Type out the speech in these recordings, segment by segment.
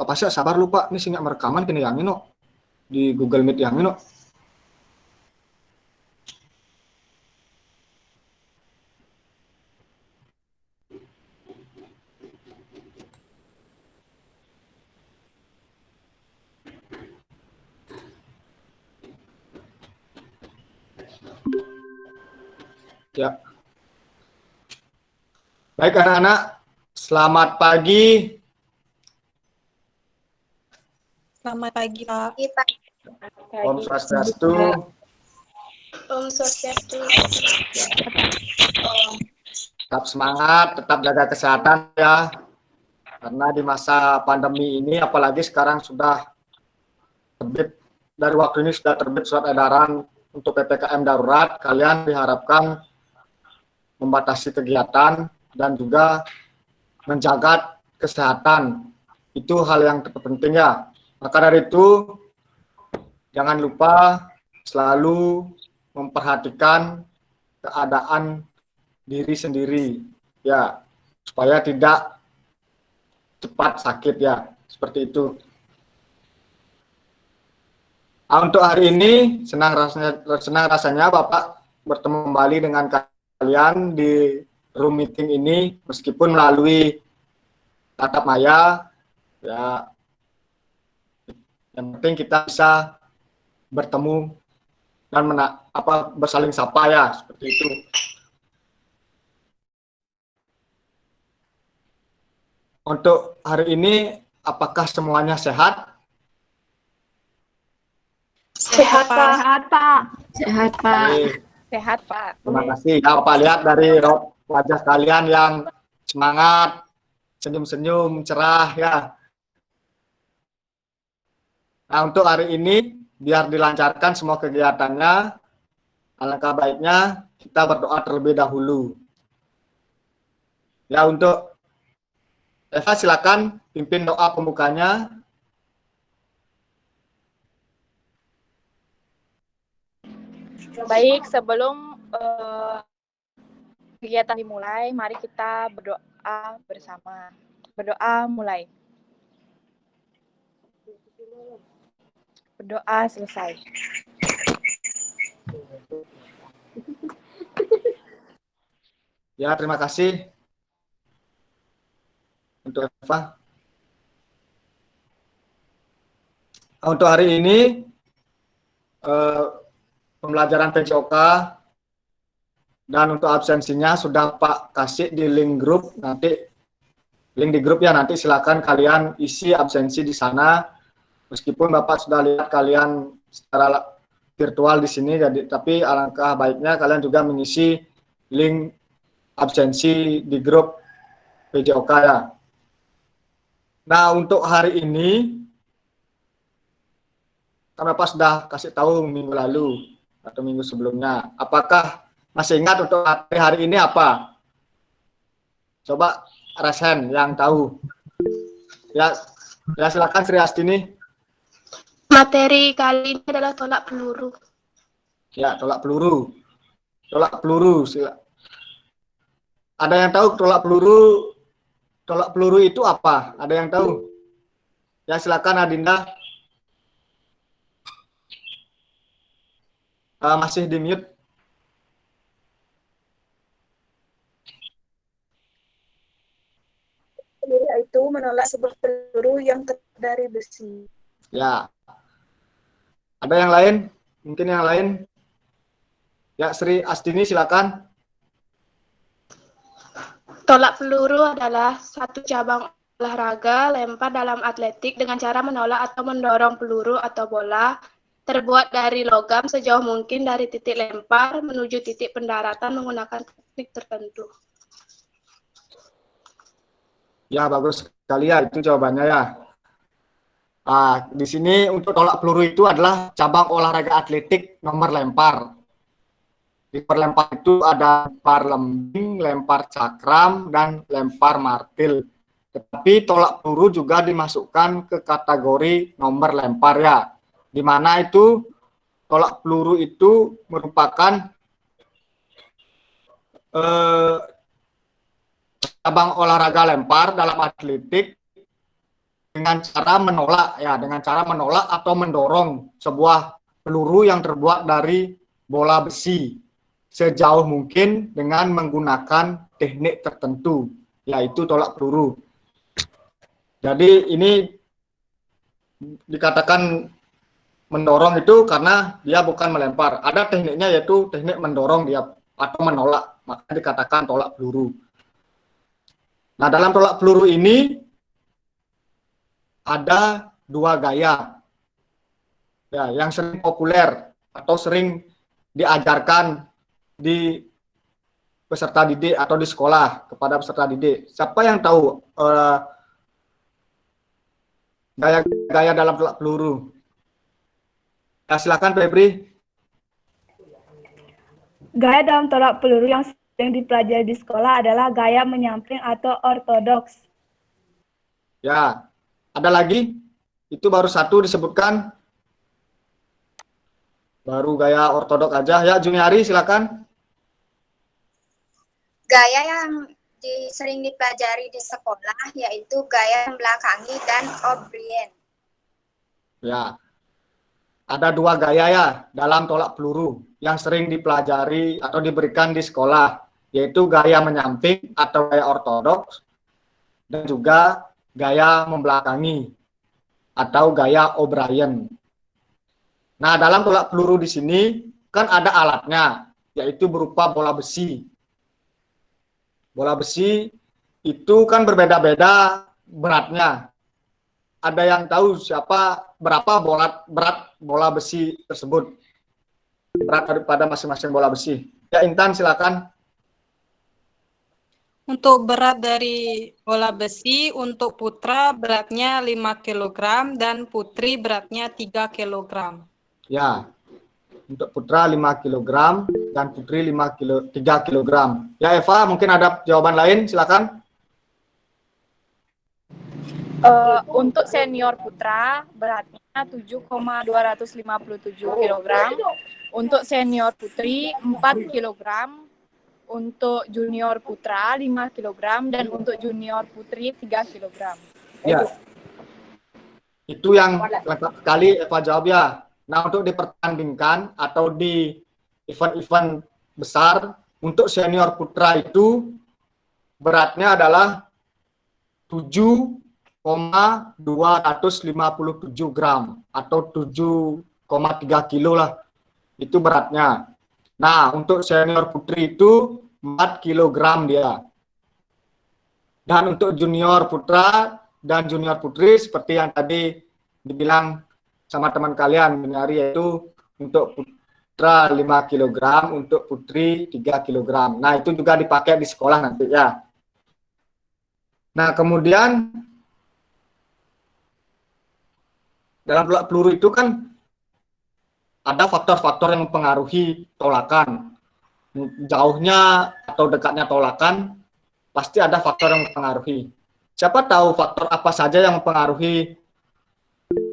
Pak Pasya sabar lu Pak, ini singgah merekaman kini yang ini di Google Meet yang ini. Ya. Baik anak-anak, selamat pagi. Selamat pagi, Pak. Om Swastiastu. Om Swastiastu. Tetap semangat, tetap jaga kesehatan ya. Karena di masa pandemi ini, apalagi sekarang sudah terbit, dari waktu ini sudah terbit surat edaran untuk PPKM darurat, kalian diharapkan membatasi kegiatan dan juga menjaga kesehatan. Itu hal yang terpenting ya. Maka dari itu, jangan lupa selalu memperhatikan keadaan diri sendiri ya, supaya tidak cepat sakit ya, seperti itu. Untuk hari ini senang rasanya Bapak bertemu kembali dengan kalian di room meeting ini, meskipun melalui tatap maya ya. Yang penting kita bisa bertemu dan bersaling sapa ya, seperti itu. Untuk hari ini apakah semuanya sehat? Sehat, Pak. Sehat, Pak. Sehat, Pak. Sehat, Pak. Terima kasih. Ya, Bapak lihat dari wajah kalian yang semangat, senyum-senyum, cerah ya. Nah, untuk hari ini biar dilancarkan semua kegiatannya, alangkah baiknya kita berdoa terlebih dahulu. Ya, untuk Eva silakan pimpin doa pembukanya. Baik, sebelum kegiatan dimulai, mari kita berdoa bersama. Berdoa mulai. Berdoa selesai. Ya, terima kasih untuk Eva. Untuk hari ini pembelajaran PJOK dan untuk absensinya sudah Pak kasih di link grup, nanti link di grup ya, nanti silakan kalian isi absensi di sana. Meskipun Bapak sudah lihat kalian secara virtual di sini, jadi tapi alangkah baiknya kalian juga mengisi link absensi di grup PJOK ya. Nah, untuk hari ini kan Bapak sudah kasih tahu minggu lalu atau minggu sebelumnya. Apakah masih ingat untuk hari ini apa? Coba Resen yang tahu. Ya, silakan Sri Astini. Materi kali ini adalah tolak peluru. Ya, tolak peluru. Tolak peluru. Ada yang tahu tolak peluru? Tolak peluru itu apa? Ada yang tahu? Ya, silakan Adinda. Masih di mute. Yaitu menolak sebuah peluru yang terbuat dari besi. Ya. Ada yang lain? Mungkin yang lain? Ya, Sri Astini silakan. Tolak peluru adalah satu cabang olahraga lempar dalam atletik dengan cara menolak atau mendorong peluru atau bola terbuat dari logam sejauh mungkin dari titik lempar menuju titik pendaratan menggunakan teknik tertentu. Ya, bagus sekali ya, itu jawabannya ya. Di sini untuk tolak peluru itu adalah cabang olahraga atletik nomor lempar. Di perlempar itu ada lempar lembing, lempar cakram, dan lempar martil. Tetapi tolak peluru juga dimasukkan ke kategori nomor lempar ya. Di mana itu tolak peluru itu merupakan cabang olahraga lempar dalam atletik dengan cara menolak ya, dengan cara menolak atau mendorong sebuah peluru yang terbuat dari bola besi sejauh mungkin dengan menggunakan teknik tertentu, yaitu tolak peluru. Jadi ini dikatakan mendorong itu karena dia bukan melempar. Ada tekniknya yaitu teknik mendorong dia atau menolak, maka dikatakan tolak peluru. Nah, dalam tolak peluru ini ada dua gaya ya, yang sering populer atau sering diajarkan di peserta didik atau di sekolah kepada peserta didik. Siapa yang tahu gaya-gaya dalam tolak peluru? Ya, silakan Febri. Gaya dalam tolak peluru yang sering dipelajari di sekolah adalah gaya menyamping atau ortodoks. Ya, ada lagi? Itu baru satu disebutkan. Baru gaya ortodok aja. Ya, Juniari silakan. Gaya yang sering dipelajari di sekolah yaitu gaya membelakangi dan O'Brien. Ya, ada dua gaya ya dalam tolak peluru yang sering dipelajari atau diberikan di sekolah, yaitu gaya menyamping atau gaya ortodoks dan juga gaya membelakangi atau gaya O'Brien. Nah, dalam tolak peluru di sini kan ada alatnya, yaitu berupa bola besi. Bola besi itu kan berbeda-beda beratnya. Ada yang tahu berapa berat bola besi tersebut? Berat daripada masing-masing bola besi. Ya, Intan silakan. Untuk berat dari bola besi, untuk putra beratnya 5 kg dan putri beratnya 3 kg. Ya, untuk putra 5 kg dan putri 3 kg. Ya, Eva, mungkin ada jawaban lain, silakan. Untuk senior putra beratnya 7,257 kg. Untuk senior putri 4 kg. Untuk junior putra 5 kg dan untuk junior putri 3 kg. Ya. Itu yang lengkap sekali Eva jawab ya. Nah, untuk dipertandingkan atau di event-event besar, untuk senior putra itu beratnya adalah 7,257 gram atau 7,3 kilo lah. Itu beratnya. Nah, untuk senior putri itu 4 kilogram dia. Dan untuk junior putra dan junior putri seperti yang tadi dibilang sama teman kalian, yaitu untuk putra 5 kg, untuk putri 3 kg. Nah, itu juga dipakai di sekolah nanti ya. Nah, kemudian dalam tolak peluru itu kan ada faktor-faktor yang mempengaruhi tolakan. Jauhnya atau dekatnya tolakan, pasti ada faktor yang mempengaruhi. Siapa tahu faktor apa saja yang mempengaruhi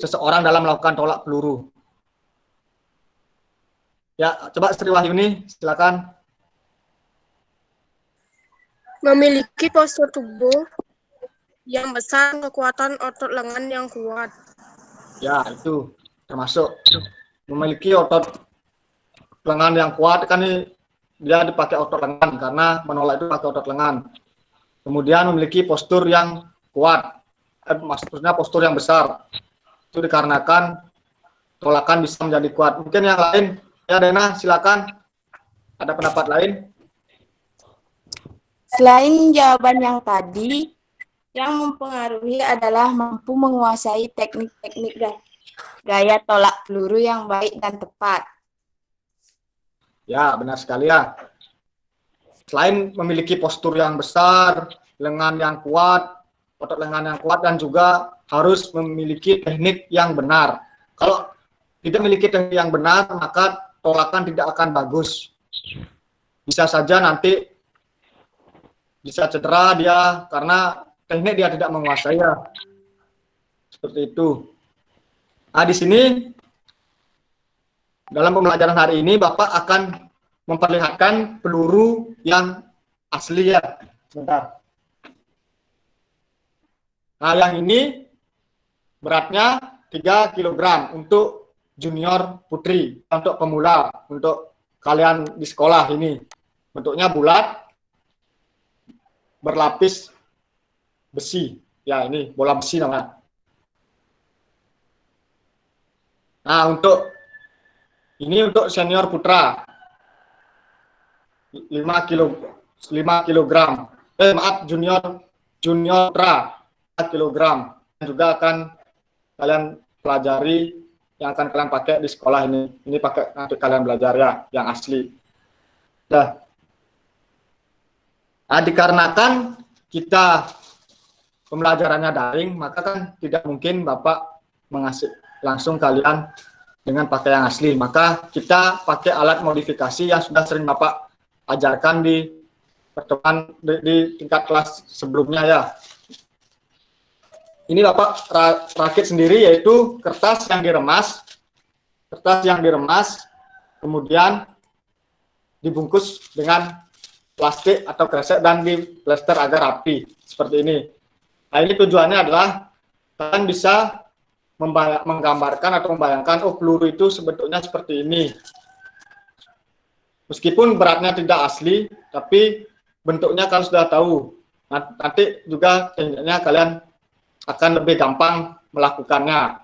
seseorang dalam melakukan tolak peluru? Ya, coba Sri Wahyuni, silakan. Memiliki postur tubuh yang besar, kekuatan otot lengan yang kuat. Ya, itu termasuk memiliki otot lengan yang kuat, kan ini dia dipakai otot lengan karena menolak itu pakai otot lengan. Kemudian memiliki postur yang kuat, maksudnya postur yang besar. Itu dikarenakan tolakan bisa menjadi kuat. Mungkin yang lain, ya Dena, silakan. Ada pendapat lain? Selain jawaban yang tadi, yang mempengaruhi adalah mampu menguasai teknik-teknik gaya tolak peluru yang baik dan tepat. Ya, benar sekali ya. Selain memiliki postur yang besar, lengan yang kuat, otot lengan yang kuat, dan juga harus memiliki teknik yang benar. Kalau tidak memiliki teknik yang benar, maka tolakan tidak akan bagus. Bisa saja nanti bisa cedera dia karena teknik dia tidak menguasai ya. Seperti itu. Nah, di sini dalam pembelajaran hari ini Bapak akan memperlihatkan peluru yang asli ya. Sebentar. Nah, yang ini beratnya 3 kg untuk junior putri, untuk pemula, untuk kalian di sekolah ini. Bentuknya bulat, berlapis besi. Ya, ini bola besi namanya. Nah, untuk senior putra 5 kg. Maaf, junior putra 4 kg. Juga akan kalian pelajari, yang akan kalian pakai di sekolah ini. Ini pakai nanti kalian belajar ya, yang asli. Nah, dikarenakan kita pembelajarannya daring, maka kan tidak mungkin Bapak mengasih langsung kalian dengan pakai yang asli. Maka kita pakai alat modifikasi yang sudah sering Bapak ajarkan di pertemuan di tingkat kelas sebelumnya ya. Ini Bapak rakit sendiri, yaitu kertas yang diremas, kemudian dibungkus dengan plastik atau kresek dan diplester agar rapi seperti ini. Nah, ini tujuannya adalah kalian bisa menggambarkan atau membayangkan, oh peluru itu sebetulnya seperti ini. Meskipun beratnya tidak asli, tapi bentuknya kalian sudah tahu. Nanti juga tekniknya kalian akan lebih gampang melakukannya.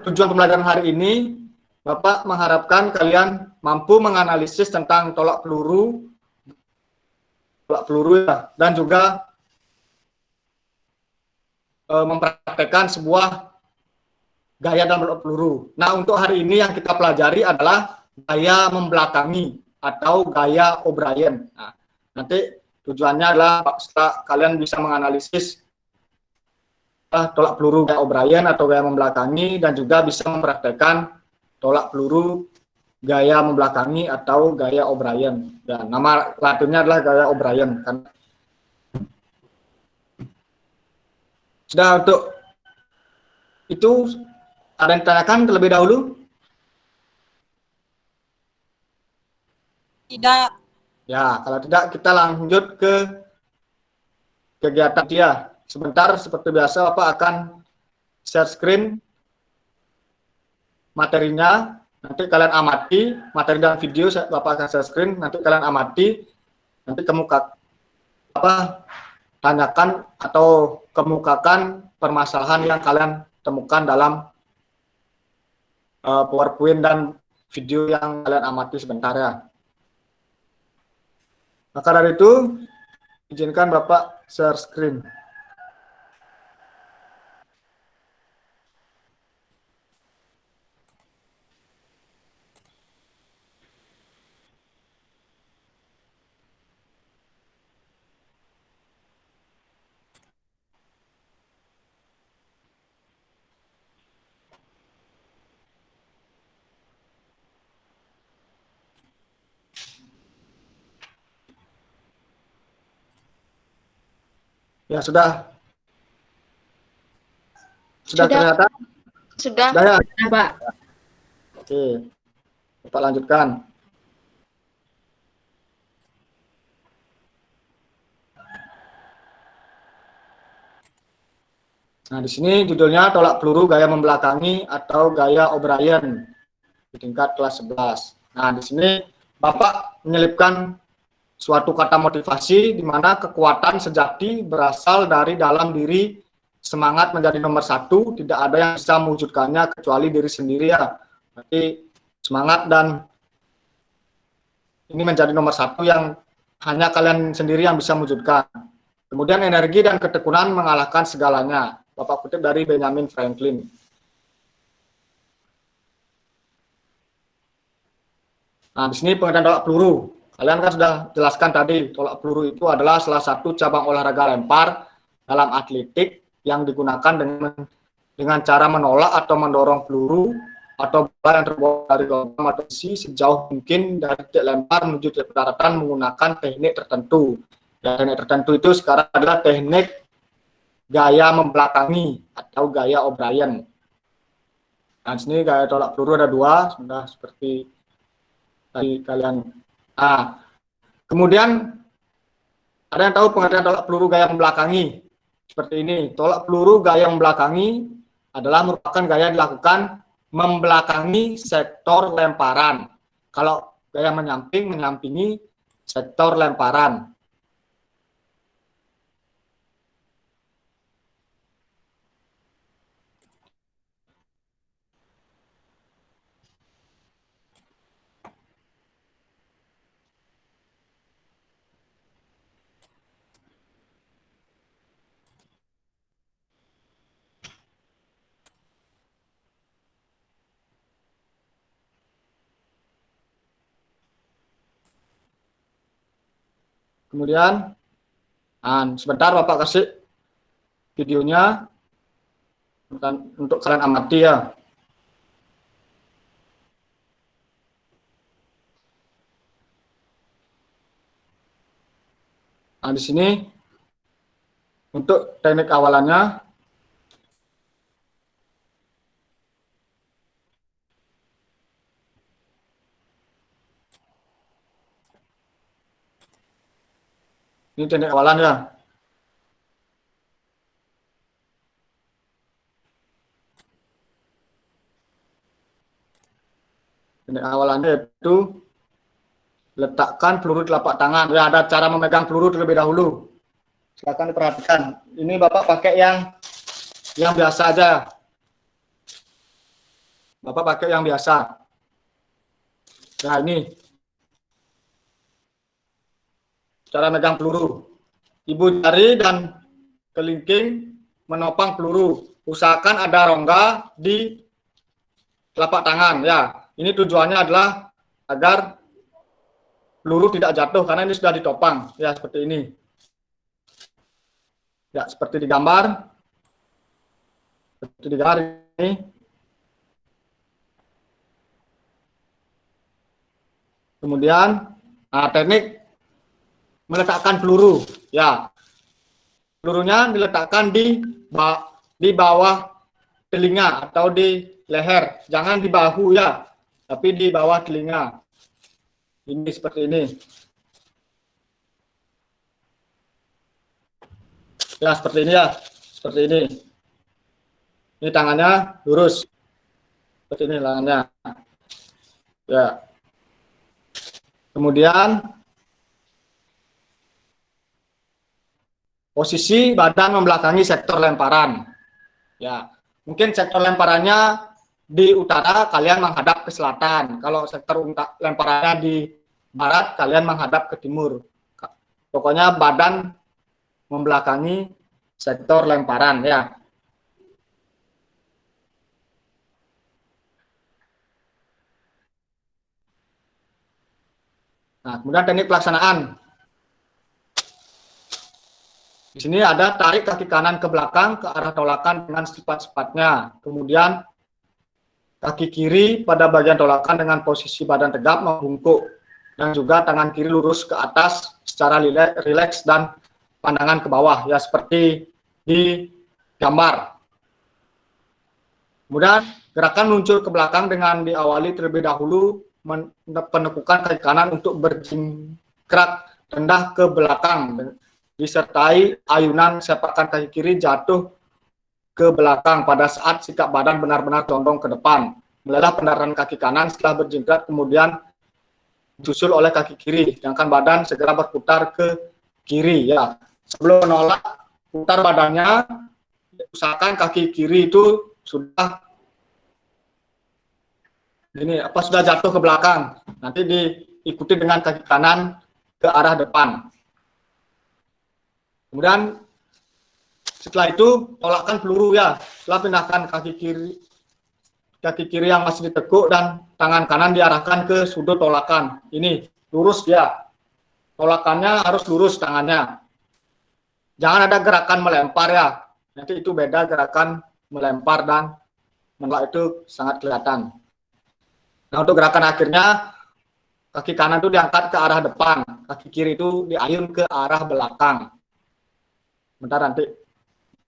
Tujuan pembelajaran hari ini, Bapak mengharapkan kalian mampu menganalisis tentang tolak peluru ya, dan juga mempraktekkan sebuah gaya dalam tolak peluru. Nah, untuk hari ini yang kita pelajari adalah gaya membelakangi atau gaya O'Brien. Nah, nanti tujuannya adalah setelah kalian bisa menganalisis tolak peluru gaya O'Brien atau gaya membelakangi, dan juga bisa mempraktekkan tolak peluru gaya membelakangi atau gaya O'Brien. Ya, nama latinnya adalah gaya O'Brien. Sudah, untuk itu ada yang ditanyakan terlebih dahulu? Tidak. Ya, kalau tidak kita lanjut ke kegiatan dia. Sebentar, seperti biasa Bapak akan share screen materinya. Nanti kalian amati materi dan video, Bapak akan share screen, nanti kalian amati, nanti tanyakan atau kemukakan permasalahan yang kalian temukan dalam PowerPoint dan video yang kalian amati sebentar ya. Maka dari itu, izinkan Bapak share screen. Ya, sudah kelihatan? Sudah. Sudah ya? Pak. Oke, Bapak lanjutkan. Nah, di sini judulnya tolak peluru gaya membelakangi atau gaya O'Brien di tingkat kelas 11. Nah, di sini Bapak menyelipkan suatu kata motivasi di mana kekuatan sejati berasal dari dalam diri. Semangat menjadi nomor satu, tidak ada yang bisa mewujudkannya kecuali diri sendiri ya. Berarti semangat dan ini menjadi nomor satu yang hanya kalian sendiri yang bisa mewujudkan. Kemudian energi dan ketekunan mengalahkan segalanya. Bapak kutip dari Benjamin Franklin. Nah, di sini pengertian tolak peluru. Kalian kan sudah jelaskan tadi, tolak peluru itu adalah salah satu cabang olahraga lempar dalam atletik yang digunakan dengan cara menolak atau mendorong peluru atau bola yang terbuat dari logam atau besi sejauh mungkin dari titik lempar menuju titik daratan menggunakan teknik tertentu. Ya, teknik tertentu itu sekarang adalah teknik gaya membelakangi atau gaya O'Brien. Nah, di sini gaya tolak peluru ada dua, sudah seperti tadi kalian. Nah, kemudian Ada yang tahu pengertian tolak peluru gaya membelakangi? Seperti ini. Tolak peluru gaya membelakangi adalah merupakan gaya dilakukan membelakangi sektor lemparan. Kalau gaya menyamping, menyampingi sektor lemparan. Kemudian, sebentar Bapak kasih videonya untuk kalian amati ya. Nah, di sini untuk teknik awalannya, ini teknik awalan ya. Teknik awalannya itu letakkan peluru di telapak tangan. Ya, ada cara memegang peluru terlebih dahulu. Silakan diperhatikan. Ini Bapak pakai yang biasa aja. Bapak pakai yang biasa. Nah, ini cara megang peluru. Ibu jari dan kelingking menopang peluru. Usahakan ada rongga di telapak tangan. Ya, ini tujuannya adalah agar peluru tidak jatuh karena ini sudah ditopang. Ya, seperti ini. Ya, seperti di gambar. Seperti di gambar ini. Kemudian, teknik meletakkan peluru. Ya, pelurunya diletakkan di bawah telinga atau di leher. Jangan di bahu ya, tapi di bawah telinga. Ini seperti ini. Ya, seperti ini ya. Seperti ini. Ini tangannya lurus. Seperti ini tangannya. Ya. Kemudian posisi badan membelakangi sektor lemparan. Ya, mungkin sektor lemparannya di utara, kalian menghadap ke selatan. Kalau sektor lemparannya di barat, kalian menghadap ke timur. Pokoknya badan membelakangi sektor lemparan ya. Nah, kemudian teknik pelaksanaan. Di sini ada tarik kaki kanan ke belakang ke arah tolakan dengan secepat-cepatnya. Kemudian kaki kiri pada bagian tolakan dengan posisi badan tegap membungkuk. Dan juga tangan kiri lurus ke atas secara rileks dan pandangan ke bawah. Ya, seperti di gambar. Kemudian gerakan meluncur ke belakang dengan diawali terlebih dahulu penekukan kaki kanan untuk berjingkrak rendah ke belakang, disertai ayunan sepakan kaki kiri jatuh ke belakang pada saat sikap badan benar-benar condong ke depan. Mulailah pendarahan kaki kanan setelah berjingkrak kemudian disusul oleh kaki kiri, sedangkan badan segera berputar ke kiri ya. Sebelum menolak putar badannya, usahakan kaki kiri itu sudah sudah jatuh ke belakang. Nanti diikuti dengan kaki kanan ke arah depan. Kemudian setelah itu tolakkan peluru ya. Setelah pindahkan kaki kiri yang masih ditekuk dan tangan kanan diarahkan ke sudut tolakan. Ini lurus ya. Tolakannya harus lurus tangannya. Jangan ada gerakan melempar ya. Nanti itu beda gerakan melempar dan menolak, itu sangat kelihatan. Nah, untuk gerakan akhirnya, kaki kanan itu diangkat ke arah depan, kaki kiri itu diayun ke arah belakang. Bentar, nanti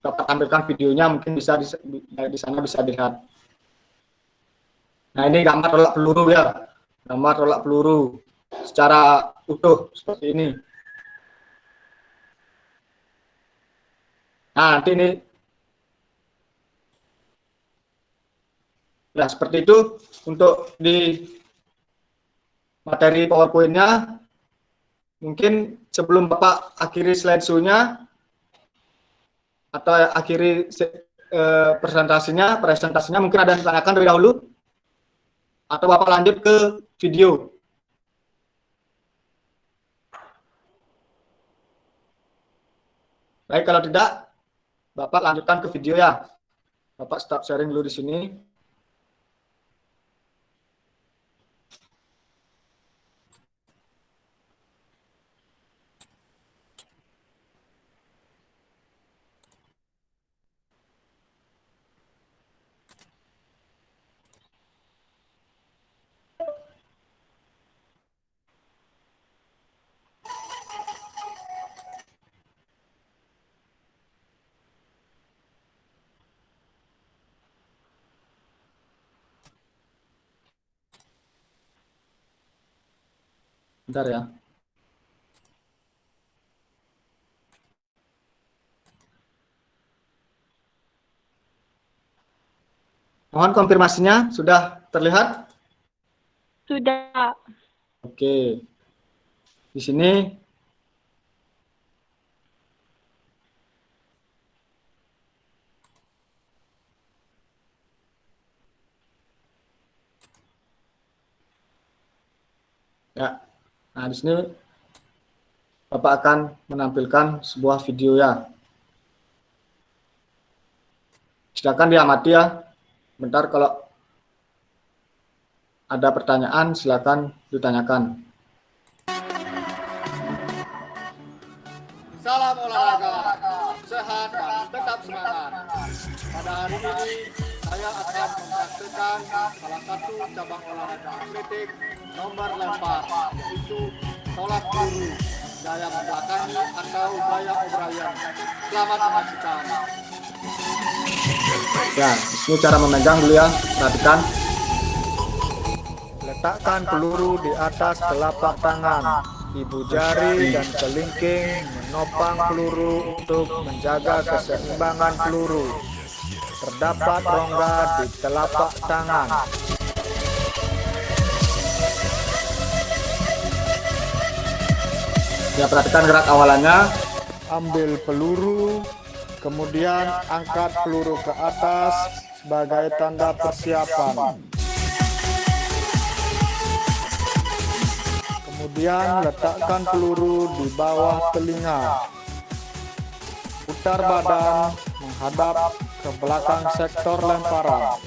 dapat tampilkan videonya, mungkin bisa di sana bisa dilihat. Nah, ini gambar tolak peluru ya, gambar tolak peluru secara utuh seperti ini. Nah, nanti ini. Ya, seperti itu untuk di materi PowerPoint-nya. Mungkin sebelum Bapak akhiri slideshow-nya atau akhiri presentasinya mungkin ada yang ditanyakan terlebih dahulu atau Bapak lanjut ke video. Baik, kalau tidak Bapak lanjutkan ke video ya. Bapak stop sharing dulu di sini. Bentar ya. Mohon konfirmasinya sudah terlihat? Sudah. Oke. Di sini ya. Nah, di sini Bapak akan menampilkan sebuah video ya. Silakan diamati ya. Bentar, kalau ada pertanyaan silakan ditanyakan. Salam olahraga, sehat dan tetap semangat. Pada hari ini saya akan mempraktikkan salah satu cabang olahraga atletik nomor lempar, yaitu tolak peluru, gaya membelakangi atau gaya O'Brien. Selamat menyaksikan. Ya, ini cara memegang dulu ya, perhatikan. Letakkan peluru di atas telapak tangan. Ibu jari dan kelingking menopang peluru untuk menjaga keseimbangan peluru. Terdapat rongga di telapak tangan. Ya, perhatikan gerak awalannya. Ambil peluru, kemudian angkat peluru ke atas sebagai tanda persiapan. Kemudian letakkan peluru di bawah telinga. Putar badan menghadap ke belakang sektor lemparan.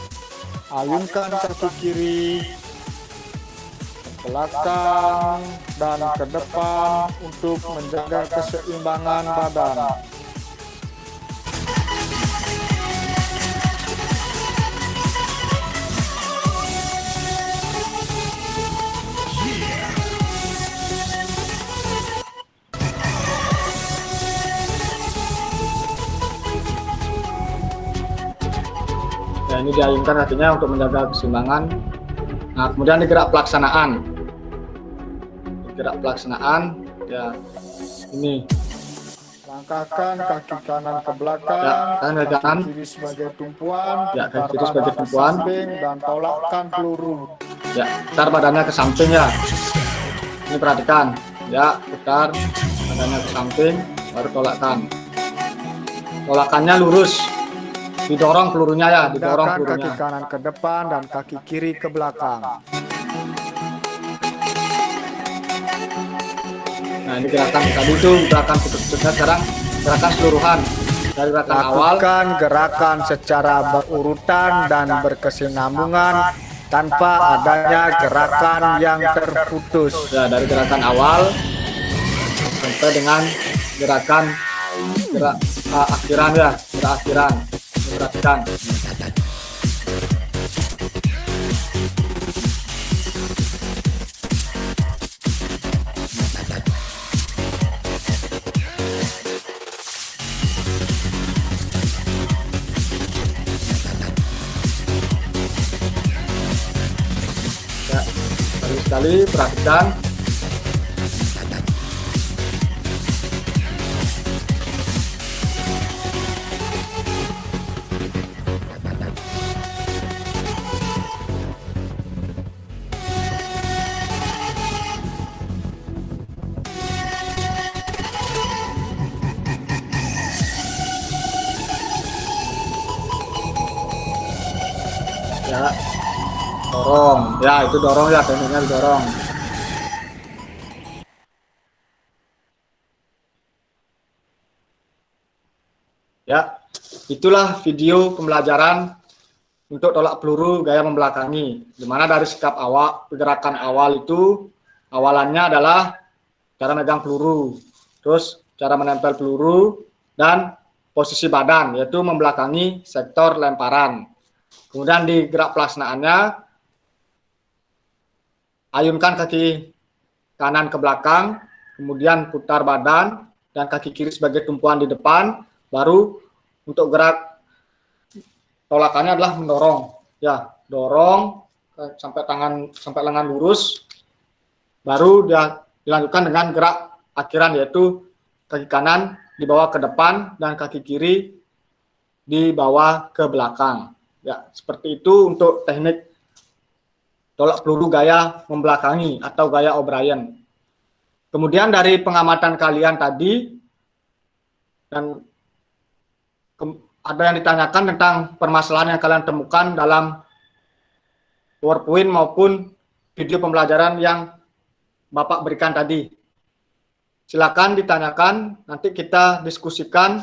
Ayunkan kaki kiri ke belakang dan ke depan untuk menjaga keseimbangan badan. Ya, ini diayunkan kakinya untuk menjaga keseimbangan. Nah, kemudian digerak pelaksanaan. Gerak pelaksanaan, ya ini. Langkahkan kaki kanan ke belakang, Ya, kanan ke kanan. kaki kiri sebagai tumpuan, Ya, kaki kiri putar sebagai badan ke tumpuan. samping dan tolakkan peluru. Ya, putar badannya ke samping ya. Ini perhatikan. Ya, putar badannya ke samping, baru tolakkan. Tolakannya lurus. Didorong pelurunya ya, didorong Pindahkan kaki pelurunya. kanan ke depan dan kaki kiri ke belakang. Nah, ini gerakan tadi itu gerakan putus-putusnya, sekarang gerakan seluruhan. Dari gerakan awal, Lakukan gerakan secara berurutan dan berkesinambungan tanpa adanya gerakan yang terputus. ya dari gerakan awal sampai dengan gerakan akhiran ya, gerak akhiran. Perhatikan. Ya, sekali-sekali perhatikan. Ya, dorong. Ya, itu dorong ya, tekniknya didorong. Ya, itulah video pembelajaran untuk tolak peluru gaya membelakangi. Di mana dari sikap awal, pergerakan awal itu awalannya adalah cara megang peluru, terus cara menempel peluru, dan posisi badan, yaitu membelakangi sektor lemparan. Kemudian di gerak pelaksanaannya, ayunkan kaki kanan ke belakang, kemudian putar badan, dan kaki kiri sebagai tumpuan di depan. Baru untuk gerak tolakannya adalah mendorong, ya, dorong sampai lengan lurus. Baru dia dilanjutkan dengan gerak akhiran, yaitu kaki kanan dibawa ke depan dan kaki kiri dibawa ke belakang. Ya, seperti itu untuk teknik tolak peluru gaya membelakangi atau gaya O'Brien. Kemudian dari pengamatan kalian tadi, dan ada yang ditanyakan tentang permasalahan yang kalian temukan dalam PowerPoint maupun video pembelajaran yang Bapak berikan tadi. Silakan ditanyakan, nanti kita diskusikan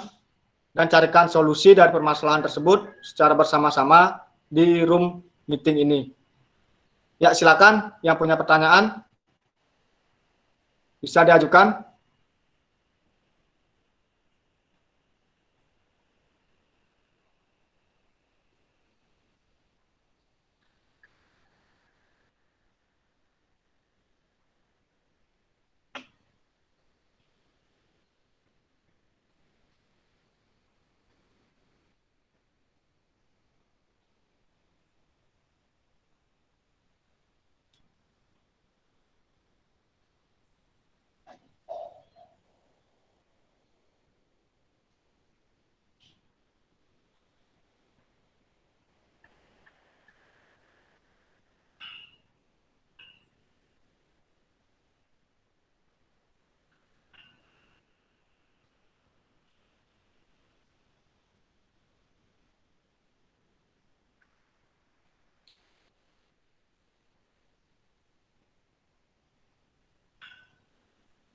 dan carikan solusi dari permasalahan tersebut secara bersama-sama di room meeting ini. Ya, silakan yang punya pertanyaan bisa diajukan.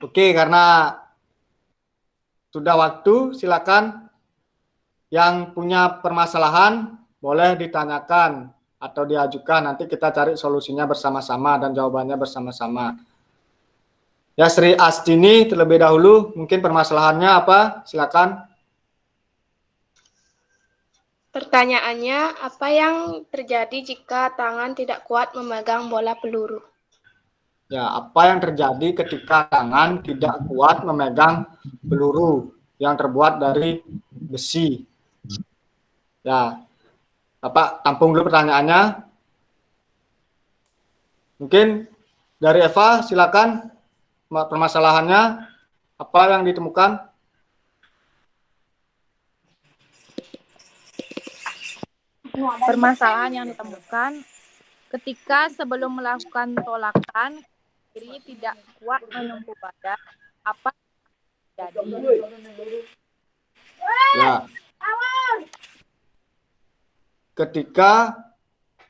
Oke, karena sudah waktu, silakan yang punya permasalahan boleh ditanyakan atau diajukan. Nanti kita cari solusinya bersama-sama dan jawabannya bersama-sama. Ya, Sri Astini terlebih dahulu, mungkin permasalahannya apa? Silakan. Pertanyaannya, apa yang terjadi jika tangan tidak kuat memegang bola peluru? Ya, apa yang terjadi ketika tangan tidak kuat memegang peluru yang terbuat dari besi? Ya, Bapak tampung dulu pertanyaannya. Mungkin dari Eva, silakan permasalahannya apa yang ditemukan? Permasalahan yang ditemukan ketika sebelum melakukan tolakan kiri tidak kuat menempuh badan, apa yang terjadi? Ya. Ketika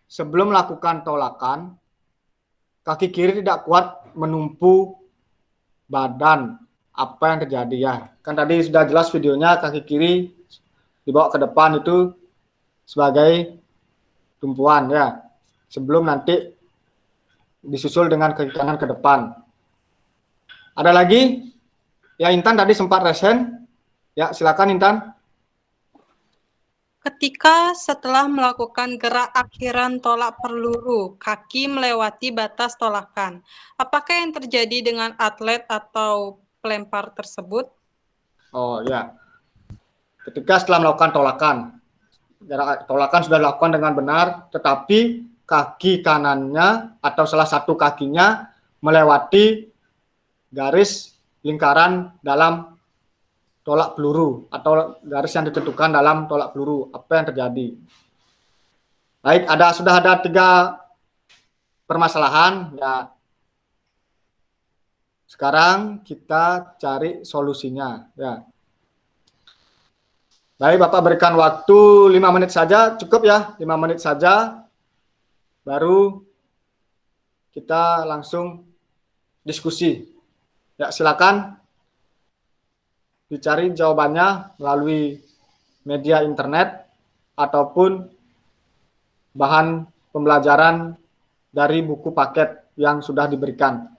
sebelum melakukan tolakan, kaki kiri tidak kuat menumpu badan, apa yang terjadi ya? Kan tadi sudah jelas videonya, kaki kiri dibawa ke depan itu sebagai tumpuan ya. Sebelum nanti disusul dengan kaki kanan ke depan. Ada lagi? Ya, Intan tadi sempat resen. Ya, silakan Intan. Ketika setelah melakukan gerak akhiran tolak peluru, kaki melewati batas tolakan, apakah yang terjadi dengan atlet atau pelempar tersebut? Oh ya, ketika setelah melakukan tolakan, gerak tolakan sudah dilakukan dengan benar, tetapi kaki kanannya atau salah satu kakinya melewati garis lingkaran dalam tolak peluru atau garis yang ditentukan dalam tolak peluru, apa yang terjadi? Baik, sudah ada 3 permasalahan ya. Sekarang kita cari solusinya ya. Baik, Bapak berikan waktu 5 menit saja, cukup ya, 5 menit saja baru kita langsung diskusi. Ya, silakan dicari jawabannya melalui media internet ataupun bahan pembelajaran dari buku paket yang sudah diberikan.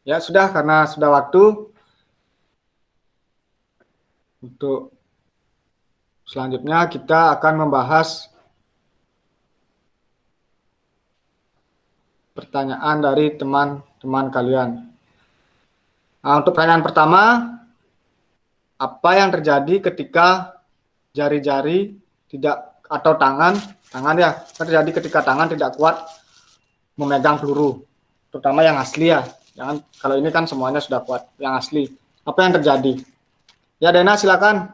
Ya sudah, karena sudah waktu, untuk selanjutnya kita akan membahas pertanyaan dari teman-teman kalian. Nah, untuk pertanyaan pertama, apa yang terjadi ketika jari-jari tidak, atau tangan ya, terjadi ketika tangan tidak kuat memegang peluru, terutama yang asli ya. Jangan, kalau ini kan semuanya sudah kuat, yang asli. Apa yang terjadi? Ya, Dena, silakan.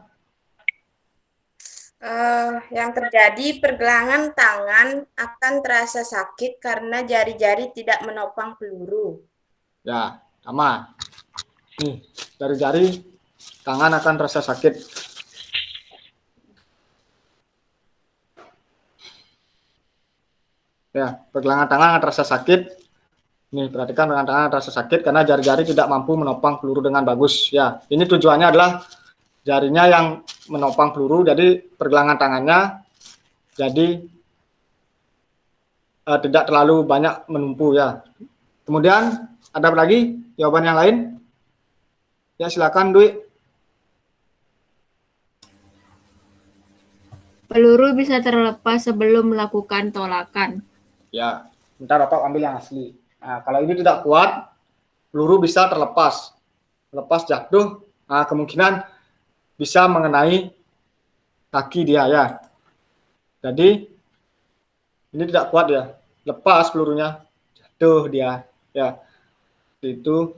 Yang terjadi, pergelangan tangan akan terasa sakit karena jari-jari tidak menopang peluru. Ya, sama. Nih, jari-jari tangan akan terasa sakit. Ya, pergelangan tangan akan terasa sakit. Nih, perhatikan, pergelangan tangan terasa sakit karena jari-jari tidak mampu menopang peluru dengan bagus. Ya, ini tujuannya adalah jarinya yang menopang peluru, jadi pergelangan tangannya jadi tidak terlalu banyak menumpu ya. Kemudian ada apa lagi jawaban yang lain? Ya, silakan Dwi. Peluru bisa terlepas sebelum melakukan tolakan. Ya, bentar Bapak ambil yang asli. Nah, kalau ini tidak kuat, peluru bisa terlepas. Lepas jatuh, nah, kemungkinan bisa mengenai kaki dia ya. Jadi ini tidak kuat ya, lepas pelurunya, jatuh dia ya. Itu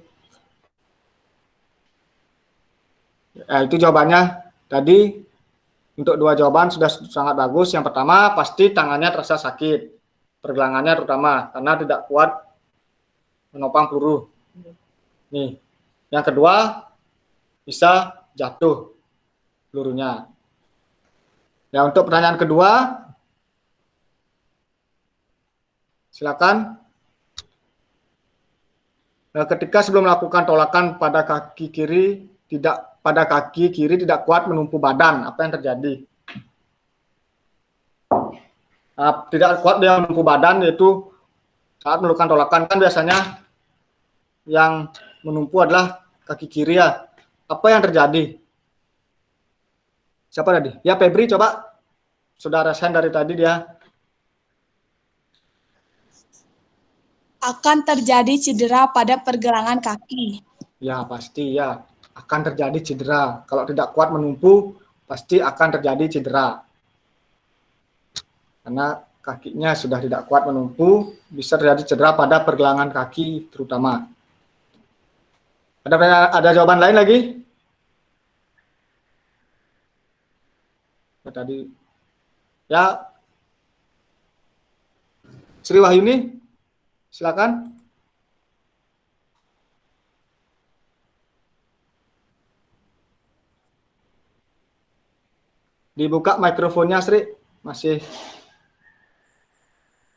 ya, itu jawabannya tadi. Untuk dua jawaban sudah sangat bagus. Yang pertama, pasti tangannya terasa sakit, pergelangannya terutama, karena tidak kuat menopang peluru. Nih, yang kedua bisa jatuh pelurunya. Ya, untuk pertanyaan kedua, silakan. Nah, ketika sebelum melakukan tolakan pada kaki kiri tidak kuat menumpu badan, apa yang terjadi? Tidak kuat dia menumpu badan, yaitu saat melakukan tolakan kan biasanya yang menumpu adalah kaki kiri ya. Apa yang terjadi? Siapa tadi? Ya, Febri, coba. Saudara Sen dari tadi dia. Akan terjadi cedera pada pergelangan kaki. Ya, pasti ya. Akan terjadi cedera. Kalau tidak kuat menumpu, pasti akan terjadi cedera. Karena kakinya sudah tidak kuat menumpu, bisa terjadi cedera pada pergelangan kaki terutama. Ada jawaban lain lagi? Tadi ya, Sri Wahyuni, silakan. Dibuka mikrofonnya, Sri. Masih.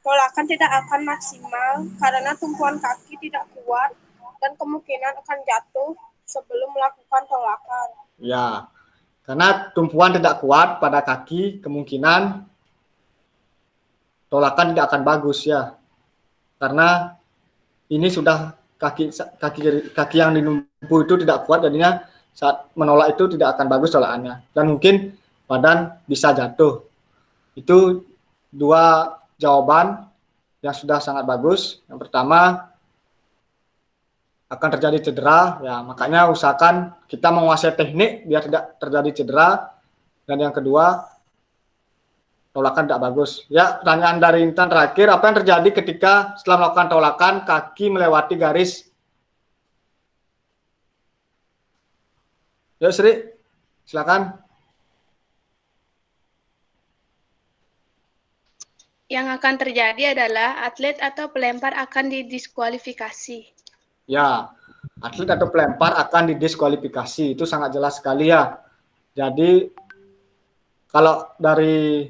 Tolakan tidak akan maksimal karena tumpuan kaki tidak kuat dan kemungkinan akan jatuh sebelum melakukan tolakan. Ya, karena tumpuan tidak kuat pada kaki, kemungkinan tolakan tidak akan bagus ya. Karena ini sudah kaki yang dinumpu itu tidak kuat, jadinya saat menolak itu tidak akan bagus tolakannya. Dan mungkin badan bisa jatuh. Itu dua jawaban yang sudah sangat bagus. Yang pertama, akan terjadi cedera, ya makanya usahakan kita menguasai teknik biar tidak terjadi cedera. Dan yang kedua, tolakan tidak bagus. Ya, pertanyaan dari Intan terakhir, apa yang terjadi ketika setelah melakukan tolakan kaki melewati garis? Yuk Sri, silakan. Yang akan terjadi adalah atlet atau pelempar akan didiskualifikasi. Ya, atlet atau pelempar akan didiskualifikasi. Itu sangat jelas sekali ya. Jadi, kalau dari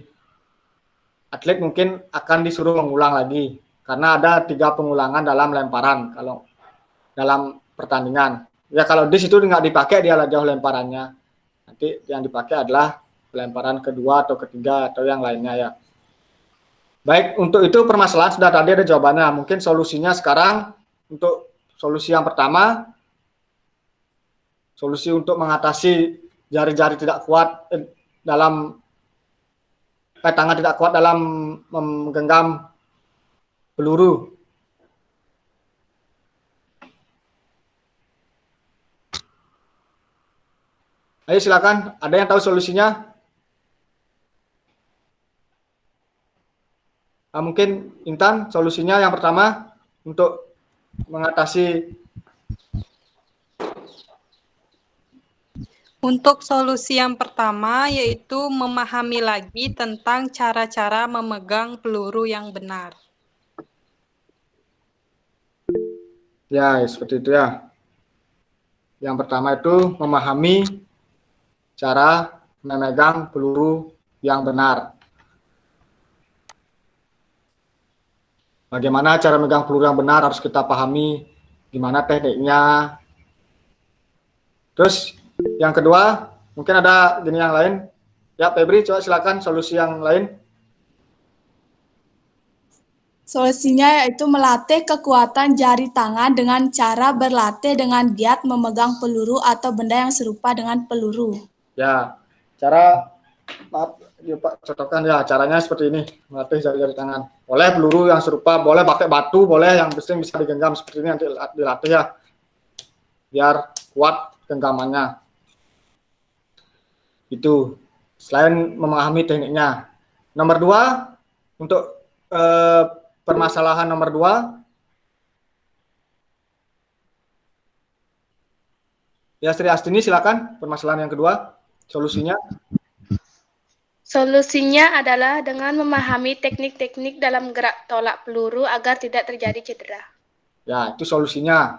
atlet mungkin akan disuruh mengulang lagi. Karena ada 3 pengulangan dalam lemparan. Kalau dalam pertandingan. Ya, kalau di situ nggak dipakai dia jauh lemparannya. Nanti yang dipakai adalah pelemparan kedua atau ketiga atau yang lainnya ya. Baik, untuk itu permasalahan sudah tadi ada jawabannya. Mungkin solusinya sekarang untuk solusi yang pertama, solusi untuk mengatasi jari-jari tidak kuat tangan tidak kuat dalam menggenggam peluru. Ayo silakan, ada yang tahu solusinya? Nah, mungkin Intan, solusinya yang pertama untuk mengatasi. Untuk solusi yang pertama yaitu memahami lagi tentang cara-cara memegang peluru yang benar. Ya, seperti itu ya. Yang pertama itu memahami cara memegang peluru yang benar. Bagaimana cara memegang peluru yang benar harus kita pahami, gimana tekniknya. Terus yang kedua, mungkin ada gini yang lain. Ya, Febri, coba silakan solusi yang lain. Solusinya yaitu melatih kekuatan jari tangan dengan cara berlatih dengan giat memegang peluru atau benda yang serupa dengan peluru. Ya, cara maaf, ya, Pak, contohkan ya, caranya seperti ini, melatih jari-jari tangan. Boleh peluru yang serupa, boleh pakai batu, boleh yang penting bisa digenggam seperti ini nanti dilatih ya. Biar kuat genggamannya. Itu selain memahami tekniknya. Nomor 2, untuk permasalahan nomor 2, ya Sri Astini silakan permasalahan yang kedua, solusinya. Solusinya adalah dengan memahami teknik-teknik dalam gerak tolak peluru agar tidak terjadi cedera. Ya, itu solusinya.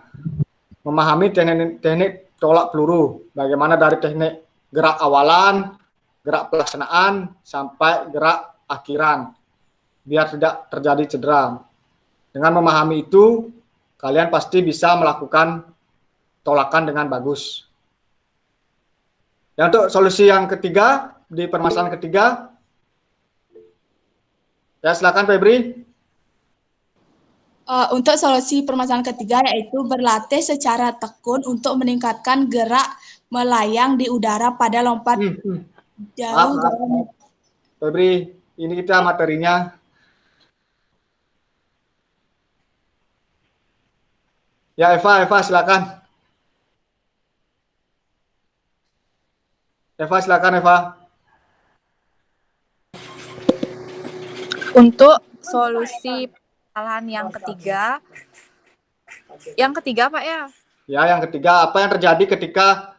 Memahami teknik tolak peluru. Bagaimana dari teknik gerak awalan, gerak pelaksanaan, sampai gerak akhiran. Biar tidak terjadi cedera. Dengan memahami itu, kalian pasti bisa melakukan tolakan dengan bagus. Ya, untuk solusi yang ketiga, di permasalahan ketiga, ya silakan Febri. Untuk solusi permasalahan ketiga yaitu berlatih secara tekun untuk meningkatkan gerak melayang di udara pada lompat jauh. Febri, ini kita materinya. Ya Eva silakan. Eva silakan Eva. Untuk solusi permasalahan yang ketiga Pak ya? Ya, yang ketiga, apa yang terjadi ketika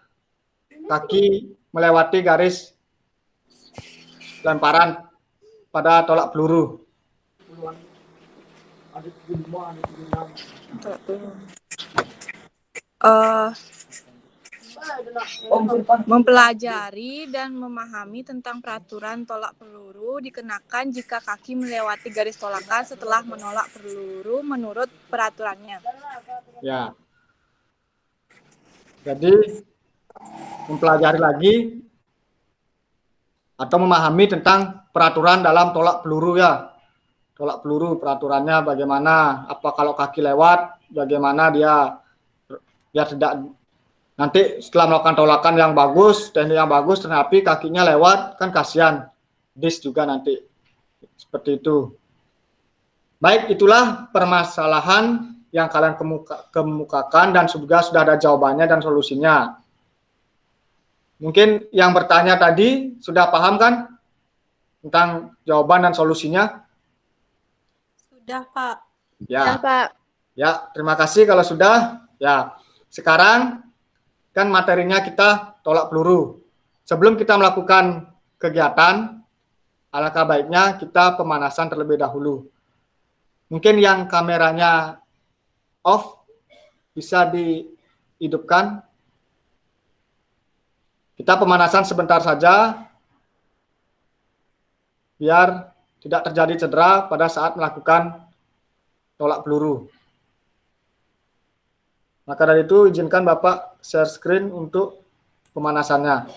kaki melewati garis lemparan pada tolak peluru? Mempelajari dan memahami tentang peraturan tolak peluru dikenakan jika kaki melewati garis tolakan setelah menolak peluru menurut peraturannya. Ya. Jadi mempelajari lagi atau memahami tentang peraturan dalam tolak peluru ya. Tolak peluru peraturannya bagaimana, apa kalau kaki lewat, bagaimana dia biar tidak nanti setelah melakukan tolakan yang bagus, teknik yang bagus, tetapi kakinya lewat, kan kasihan. Dis juga nanti. Seperti itu. Baik, itulah permasalahan yang kalian kemukakan dan juga sudah ada jawabannya dan solusinya. Mungkin yang bertanya tadi sudah paham kan tentang jawaban dan solusinya? Sudah, Pak. Ya. Pak. Ya, terima kasih kalau sudah. Ya, sekarang kan materinya kita tolak peluru. Sebelum kita melakukan kegiatan, alangkah baiknya kita pemanasan terlebih dahulu. Mungkin yang kameranya off bisa dihidupkan. Kita pemanasan sebentar saja biar tidak terjadi cedera pada saat melakukan tolak peluru. Maka dari itu izinkan Bapak share screen untuk pemanasannya.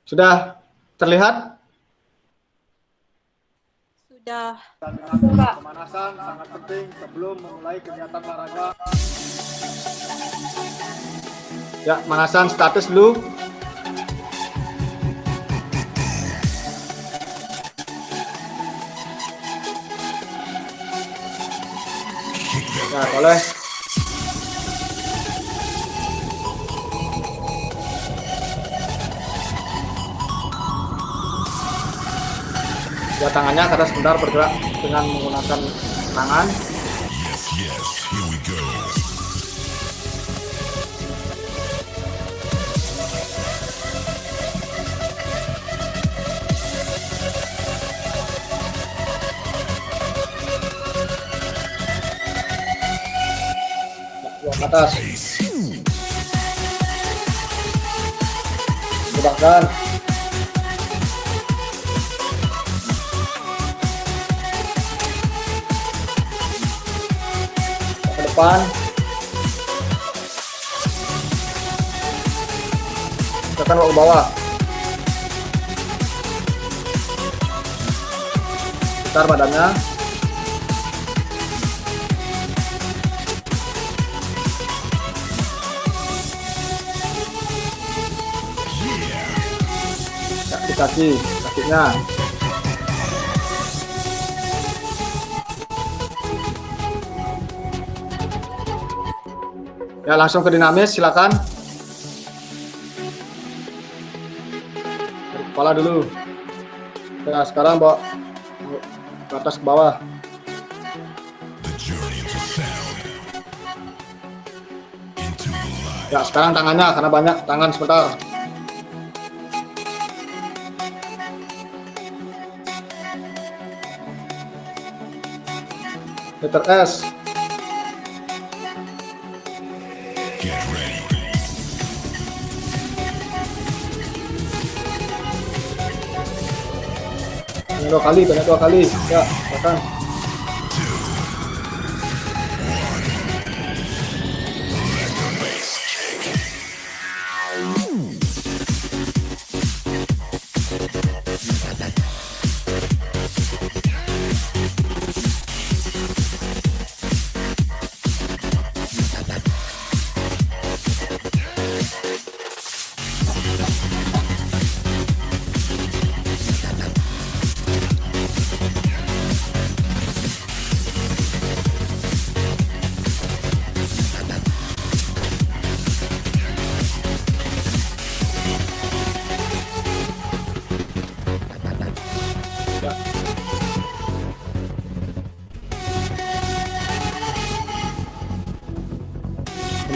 Sudah terlihat? Sudah. Pemanasan sangat penting sebelum memulai kegiatan olahraga. Ya, pemanasan status dulu. Ya, boleh. Ya, tangannya ke atas sebentar bergerak dengan menggunakan tangan. Ke atas. Mudahkan. Ke depan. Tekan ke bawah. Putar badannya. Kakinya. Ya, langsung ke dinamis, silakan. Dari kepala dulu. Ya, sekarang bawa ke atas ke bawah. Ya, sekarang tangannya karena banyak tangan sebentar. Letter S. Dua kali, banyak 2 kali. Ya, tekan.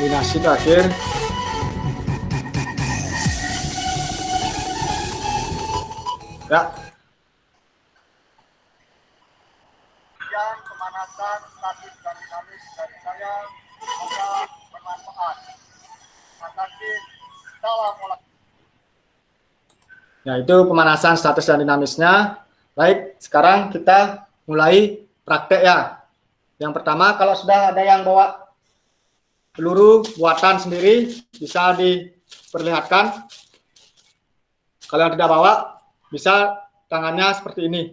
Kombinasi terakhir. Ya. Sekian pemanasan statis dan dinamis dari saya. Semoga bermanfaat. Terima kasih. Salam olahraga. Ya, itu pemanasan statis dan dinamisnya. Baik, sekarang kita mulai praktek ya. Yang pertama, kalau sudah ada yang bawa peluru buatan sendiri, bisa diperlihatkan. Kalau yang tidak bawa, bisa tangannya seperti ini.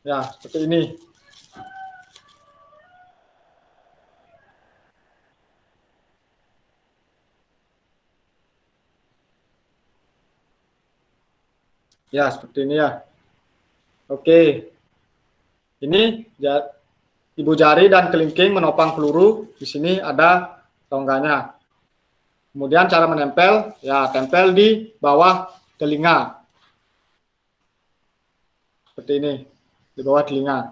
Ya, seperti ini. Ya, seperti ini ya. Oke. Ini ibu jari dan kelingking menopang peluru. Di sini ada tongganya. Kemudian cara menempel, ya tempel di bawah telinga. Seperti ini, di bawah telinga.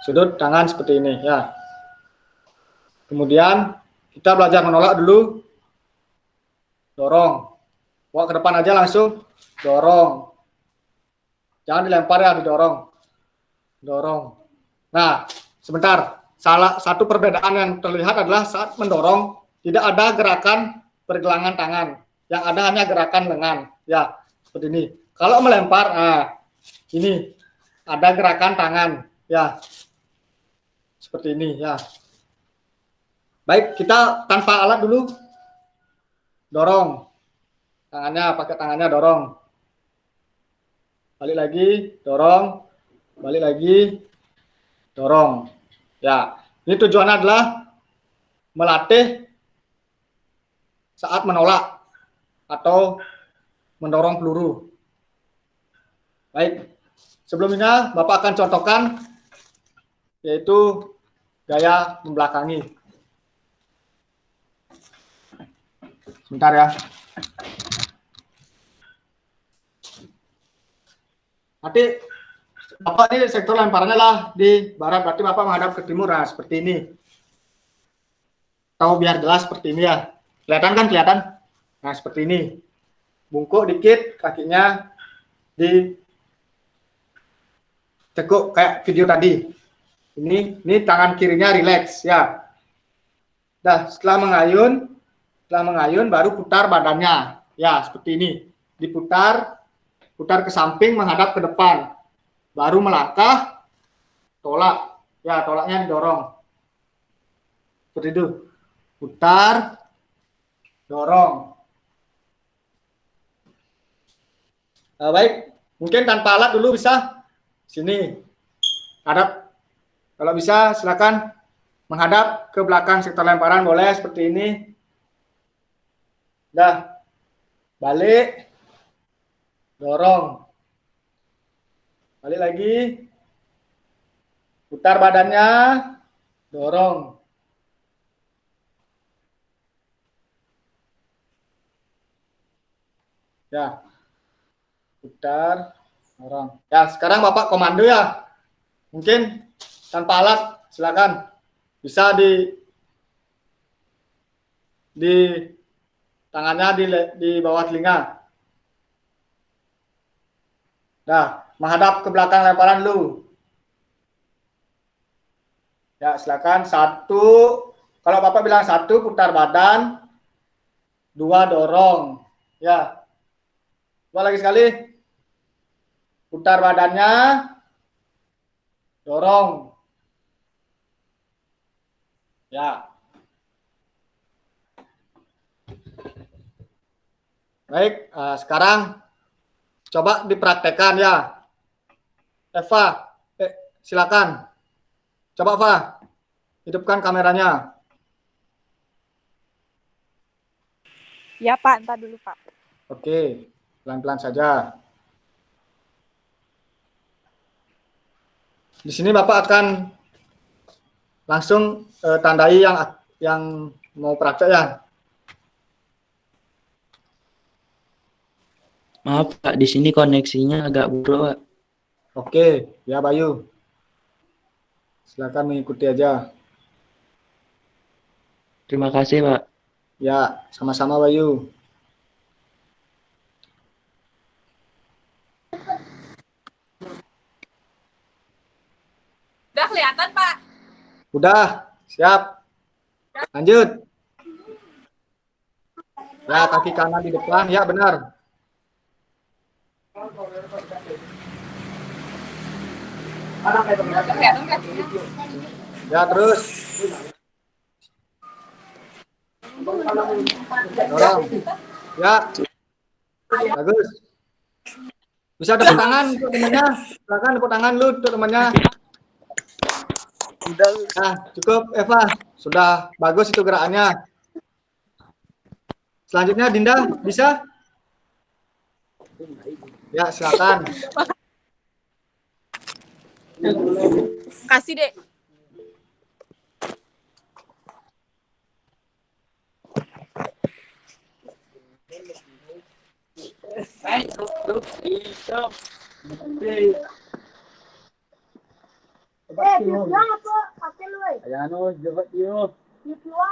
Sudut tangan seperti ini ya. Kemudian kita belajar menolak dulu. Dorong. Bawa ke depan aja langsung, dorong. Jangan dilempar ya, didorong. Dorong. Nah, sebentar. Salah satu perbedaan yang terlihat adalah saat mendorong tidak ada gerakan pergelangan tangan. Yang ada hanya gerakan lengan. Ya, seperti ini. Kalau melempar, nah, ini ada gerakan tangan. Ya, seperti ini ya. Baik, kita tanpa alat dulu. Dorong. Tangannya, pakai tangannya dorong. Balik lagi, dorong. Balik lagi, dorong. Ya, ini tujuannya adalah melatih saat menolak atau mendorong peluru. Baik, sebelumnya Bapak akan contohkan yaitu gaya membelakangi. Sebentar ya. Nanti Bapak ini sektor lemparannya lah di barat, berarti Bapak menghadap ke timur, nah seperti ini. Tahu biar jelas seperti ini ya. Kelihatan kan, kelihatan? Nah seperti ini. Bungkuk dikit, kakinya di tekuk kayak video tadi. Ini tangan kirinya rileks ya. Nah setelah mengayun baru putar badannya. Ya seperti ini. Diputar. Putar ke samping, menghadap ke depan. Baru melangkah, tolak. Ya, tolaknya didorong. Seperti itu. Putar, dorong. Nah, baik, mungkin tanpa alat dulu bisa. Sini. Hadap. Kalau bisa, silakan menghadap ke belakang sektor lemparan. Boleh seperti ini. Dah. Balik. Dorong. Balik lagi. Putar badannya. Dorong. Ya. Putar. Dorong. Ya, sekarang Bapak komando ya. Mungkin tanpa alat, silakan. Bisa di tangannya di bawah telinga. Nah, menghadap ke belakang lemparan dulu. Ya, silakan. 1. Kalau Bapak bilang 1, putar badan. 2, dorong. Ya. 2 lagi sekali. Putar badannya. Dorong. Ya. Baik, sekarang coba dipraktekkan ya. Eva, silakan. Coba Eva, hidupkan kameranya. Ya Pak, entar dulu Pak. Oke, pelan-pelan saja. Di sini Bapak akan langsung tandai yang mau praktek ya. Maaf Pak, di sini koneksinya agak buruk Pak. Oke, ya Bayu. Silakan mengikuti aja. Terima kasih, Pak. Ya, sama-sama Bayu. Udah kelihatan, Pak? Udah, siap. Lanjut. Ya, kaki kanan di depan. Ya, benar. Ya, terus. Dorong. Ya. Bagus. Bisa tepuk tangan untuk temannya. Silakan tepuk tangan lu untuk temannya. Nah, cukup Eva. Sudah bagus itu gerakannya. Selanjutnya Dinda, bisa? Ya, silakan. Kasih, Dek.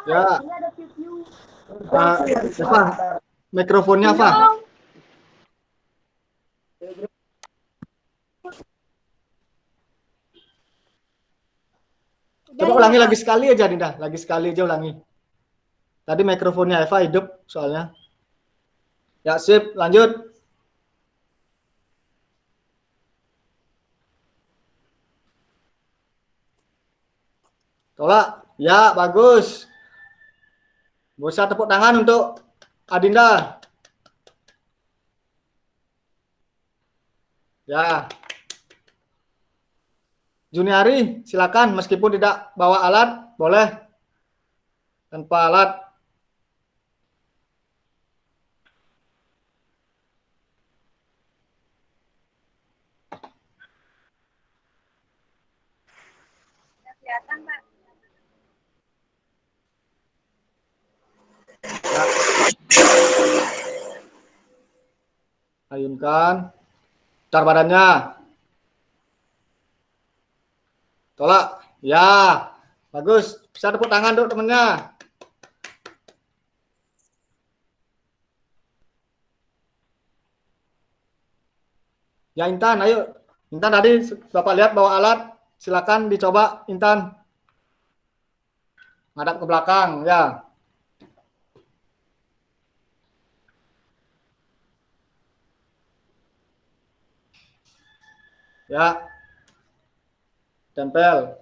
Ya. Eva, mikrofonnya apa? Coba ulangi lagi sekali aja, Dinda. Lagi sekali aja ulangi. Tadi mikrofonnya Eva hidup soalnya. Ya, sip. Lanjut. Tolak. Ya, bagus. Bisa tepuk tangan untuk Adinda. Ya. Juniari, silakan. Meskipun tidak bawa alat, boleh. Tanpa alat. Kelihatan, Pak. Ya. Ayunkan. Putar badannya. Tolak. Ya. Bagus. Bisa tepuk tangan untuk temennya. Ya, Intan, ayo. Intan tadi Bapak lihat bawa alat. Silakan dicoba, Intan. Ngadap ke belakang, ya. Ya. Tempel.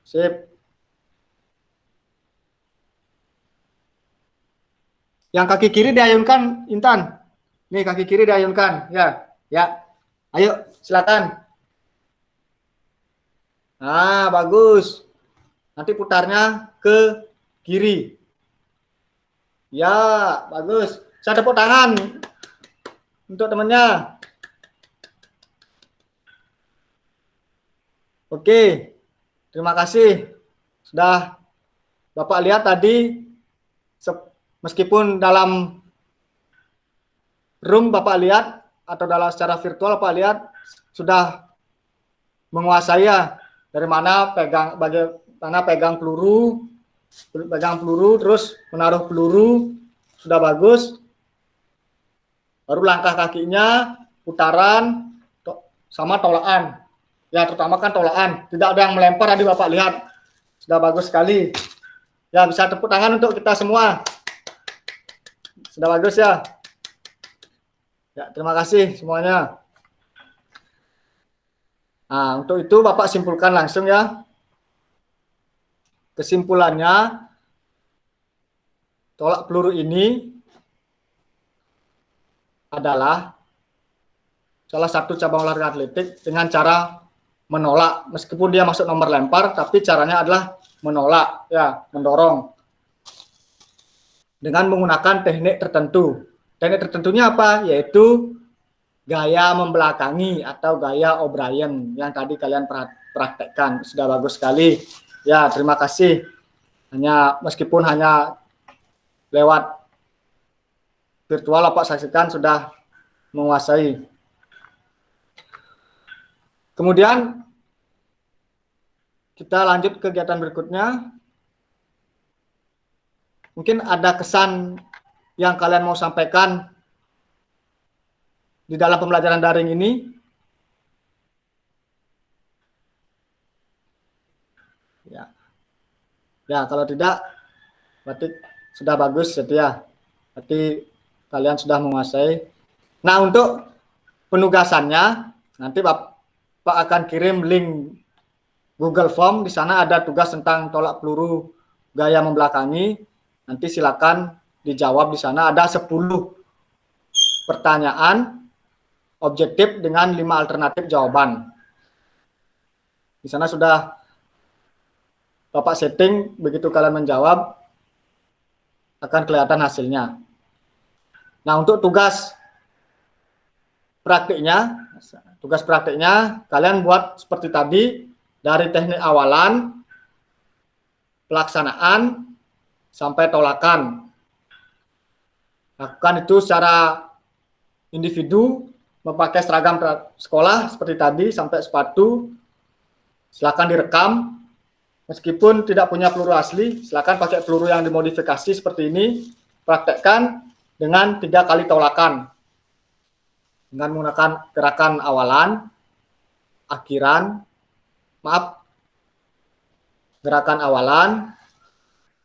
Sip. Yang kaki kiri diayunkan, Intan. Nih, kaki kiri diayunkan, ya. Ya. Ayo, silakan. Nah, bagus. Nanti putarnya ke kiri. Ya, bagus. Saya tepuk tangan untuk temannya. Oke, terima kasih. Sudah Bapak lihat tadi, meskipun dalam room Bapak lihat, atau dalam secara virtual Bapak lihat, sudah menguasai ya, dari mana bagaimana pegang peluru, terus menaruh peluru, sudah bagus. Baru langkah kakinya, putaran, sama tolakan. Ya, terutama kan tolakan. Tidak ada yang melempar, tadi Bapak lihat. Sudah bagus sekali. Ya, bisa tepuk tangan untuk kita semua. Sudah bagus ya. Ya, terima kasih semuanya. Nah, untuk itu Bapak simpulkan langsung ya. Kesimpulannya, tolak peluru ini adalah salah satu cabang olahraga atletik dengan cara menolak, meskipun dia masuk nomor lempar, tapi caranya adalah menolak, ya, mendorong dengan menggunakan teknik tertentu. Teknik tertentunya apa? Yaitu gaya membelakangi atau gaya O'Brien yang tadi kalian praktekkan. Sudah bagus sekali. Ya, terima kasih. Meskipun hanya lewat virtual, Bapak saksikan sudah menguasai. Kemudian kita lanjut kegiatan berikutnya. mungkin ada kesan yang kalian mau sampaikan di dalam pembelajaran daring ini. Ya, kalau tidak, berarti sudah bagus, setia. Berarti kalian sudah menguasai. Nah, untuk penugasannya, nanti Bapak akan kirim link Google Form. Di sana ada tugas tentang tolak peluru gaya membelakangi. Nanti silakan dijawab di sana. Ada 10 pertanyaan objektif dengan 5 alternatif jawaban. Di sana sudah Bapak setting, begitu kalian menjawab, akan kelihatan hasilnya. Nah, untuk tugas praktiknya, kalian buat seperti tadi, dari teknik awalan, pelaksanaan, sampai tolakan. Lakukan itu secara individu, memakai seragam sekolah, seperti tadi, sampai sepatu. Silakan direkam. Meskipun tidak punya peluru asli, silakan pakai peluru yang dimodifikasi seperti ini. Praktekkan dengan 3 kali tolakan. Dengan menggunakan gerakan awalan, gerakan awalan,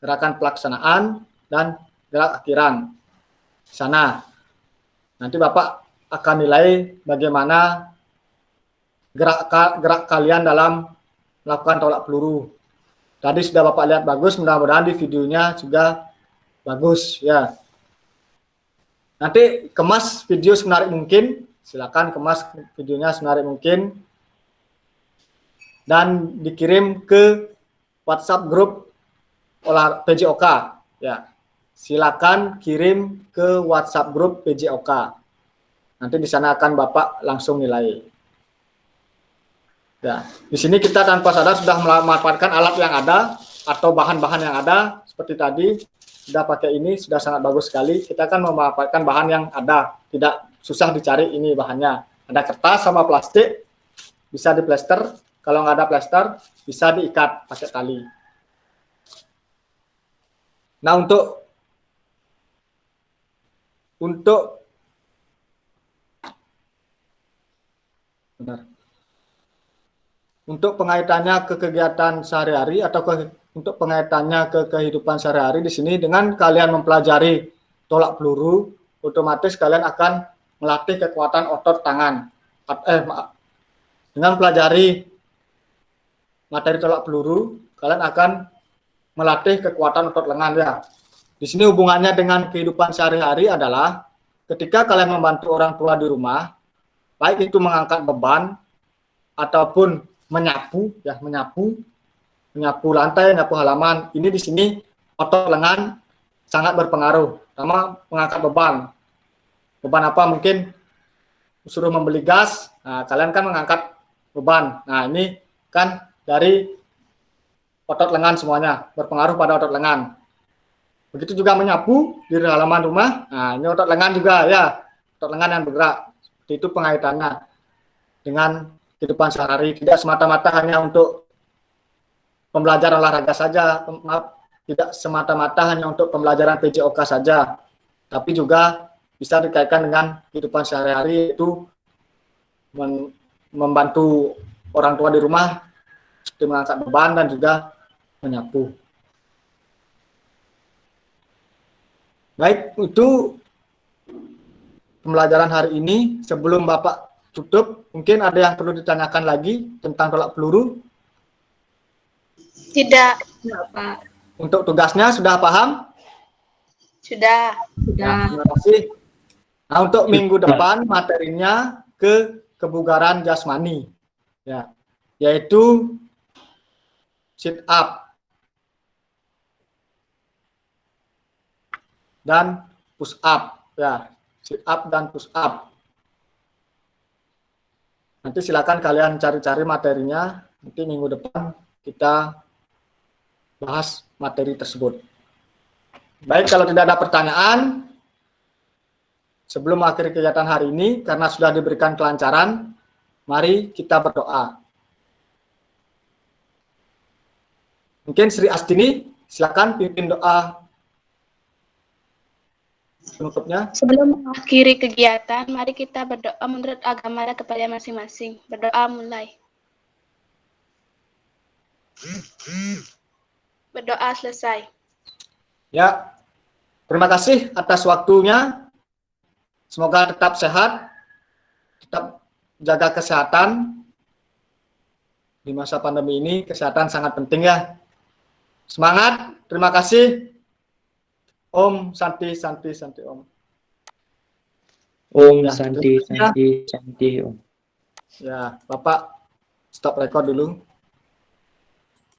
gerakan pelaksanaan, dan gerak akhiran. Sana. Nanti Bapak akan nilai bagaimana gerak kalian dalam melakukan tolak peluru. Tadi sudah Bapak lihat bagus, mudah-mudahan di videonya juga bagus ya. Nanti kemas video semenarik mungkin, silakan kemas videonya semenarik mungkin dan dikirim ke WhatsApp grup PJOK ya. Silakan kirim ke WhatsApp grup PJOK. Nanti di sana akan Bapak langsung nilai. Ya, di sini kita tanpa sadar sudah memanfaatkan alat yang ada atau bahan-bahan yang ada seperti tadi. Sudah pakai ini, sudah sangat bagus sekali. Kita akan memanfaatkan bahan yang ada, tidak susah dicari ini bahannya. Ada kertas sama plastik, bisa diplester. Kalau nggak ada plester, bisa diikat pakai tali. Nah, untuk pengaitannya ke kegiatan sehari-hari atau untuk pengaitannya ke kehidupan sehari-hari di sini dengan kalian mempelajari tolak peluru, otomatis kalian akan melatih kekuatan otot tangan. Dengan pelajari materi tolak peluru, kalian akan melatih kekuatan otot lengan ya. Di sini hubungannya dengan kehidupan sehari-hari adalah ketika kalian membantu orang tua di rumah, baik itu mengangkat beban ataupun menyapu lantai, menyapu halaman. Ini di sini otot lengan sangat berpengaruh. Pertama, mengangkat beban. Beban apa? Mungkin suruh membeli gas. Nah, kalian kan mengangkat beban. Nah, ini kan dari otot lengan semuanya, berpengaruh pada otot lengan. Begitu juga menyapu di halaman rumah. Nah, ini otot lengan juga ya. Otot lengan yang bergerak. Itu pengaitannya dengan kehidupan sehari, tidak semata-mata hanya untuk pembelajaran olahraga saja, tidak semata-mata hanya untuk pembelajaran PJOK saja, tapi juga bisa dikaitkan dengan kehidupan sehari-hari, itu membantu orang tua di rumah seperti mengangkat beban dan juga menyapu. Baik, itu pembelajaran hari ini. Sebelum Bapak tutup, mungkin ada yang perlu ditanyakan lagi tentang tolak peluru? Tidak. Pak. Untuk tugasnya sudah paham? Sudah. Ya, terima kasih. Nah, untuk minggu depan materinya kebugaran jasmani, ya, yaitu sit up dan push up, ya, sit up dan push up. Nanti silakan kalian cari-cari materinya. Nanti minggu depan kita bahas materi tersebut. Baik, kalau tidak ada pertanyaan, sebelum mengakhiri kegiatan hari ini, karena sudah diberikan kelancaran, mari kita berdoa. Mungkin Sri Astini, silakan pimpin doa penutupnya. Sebelum mengakhiri kegiatan, mari kita berdoa menurut agama kepada masing-masing. Berdoa mulai. Berdoa selesai. Ya, terima kasih atas waktunya. Semoga tetap sehat, tetap jaga kesehatan. Di masa pandemi ini, kesehatan sangat penting ya. Semangat, terima kasih. Om Santi, Santi, Santi, Om. Om Ya, Santi, terima kasih ya. Santi, Santi, Om. Ya, Bapak stop record dulu.